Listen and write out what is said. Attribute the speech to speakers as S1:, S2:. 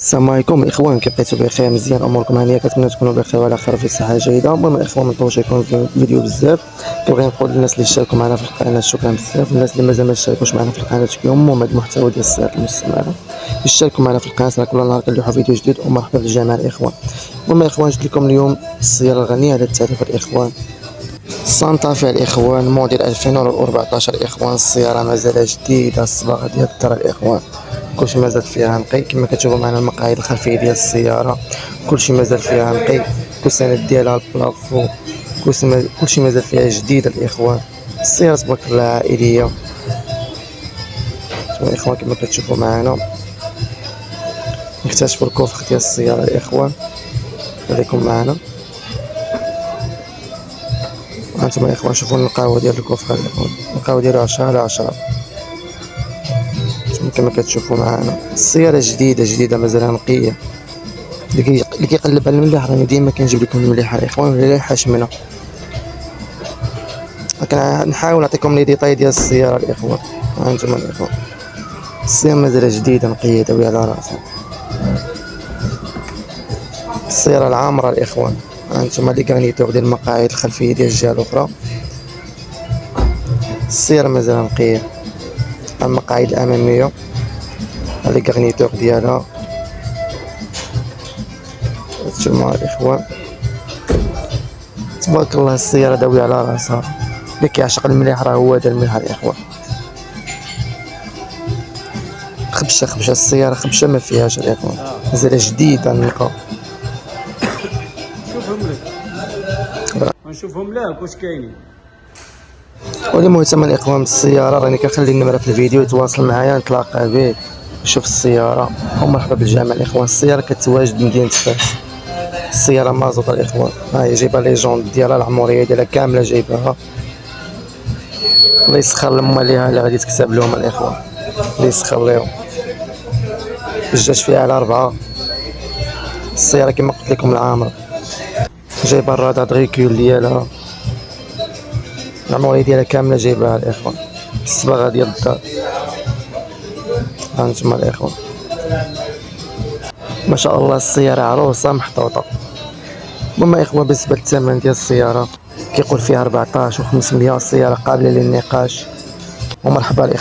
S1: السلام عليكم الاخوان، كيف بقيتوا بخير؟ مزيان؟ اموركم هانيه؟ كنتمنى تكونوا بخير وعلى خير في صحه جيده. المهم الاخوان، ما نطولش يكون فيديو بزاف. كنبغي نقول للناس اللي اشتركوا معنا في القناه شكرا بزاف، والناس اللي مازال ما اشتركوش معنا في القناه اليوم ومن المحتوى ديال السيارات المستعمله اشتركوا معنا في القناه، راه كل نهار كنلوحوا فيديو جديد. ومرحبا بالجميع الاخوان. المهم الاخوان، جبت لكم اليوم السياره الغنيه على التعريف الاخوان، سانتا في الاخوان موديل 2014 الاخوان. السياره مازال جديده، الصباغه ديال الدار الاخوان، كلشي مازال فيها نقي. كما كتشوفوا معنا المقاعد الخلفيه ديال السياره كلشي مازال فيها نقي. الكوسانات ديالها البلافو كلشي مازال فيها جديد الاخوان. السياره تبارك الله عائليه الاخوان. كما كتشوفوا معنا نكتشفوا الكوفر ديال السياره الاخوان. خليكم معنا هانتوما الاخوان، شوفوا النقاوه ديال الكوفر الاخوان، النقاوه ديالو 10 على 10 كما كتشوفوا معنا. السياره جديده مازال نقيه. اللي كيقلب على المليح راني ديما كنجيب لكم المليحه الاخوان، المليحه شمنه. كنحاول نعطيكم لي ديتاي ديال السياره الاخوان. هانتوما الاخوان، السياره مازال جديده نقيه داويه على راسها. السياره العامره الاخوان. هانتوما لي كارنيتور ديال المقاعد الخلفيه ديال الجهه الاخرى. السياره مازال نقيه. المقاعد الاماميه لي كارنيتور ديالها هانتوما الاخوان. تبارك الله، السياره داويه على راسها. اللي كيعشق المليح راه هو هذا المليح الاخوان. خبشه السياره، خبشه ما فيهاش الاخوان، مازال جديده نلقى.
S2: نشوفهم لك ونشوفهم لك واش كاينين.
S1: واللي مهتم الاخوان بالسياره راني كنخلي النمره في الفيديو، يتواصل معايا نتلاقى به يشوف السياره. ومرحبا بالجميع الاخوان. السياره كتواجد مدينه فاس. السياره مازوط الاخوان، ها هي جايبه لي جوند ديالها، العمريه ديالها كامله جايباها. الله يسخر لمواليها اللي غادي تكتب لهم الاخوان، الله يسخر لهم. الجاج فيها على 4. السياره كما قلت لكم العامره، جايبه الرادار دريكول ديالها، العمريه ديالها كامله جايباها الاخوان. الصباغه ديال الدار هانتوما الاخوان، ما شاء الله. السياره عروسه محطوطه. المهم اخوان، بالنسبه للثمن ديال السياره كيقول فيها 14 و500. السياره قابله للنقاش. ومرحبا الاخوان.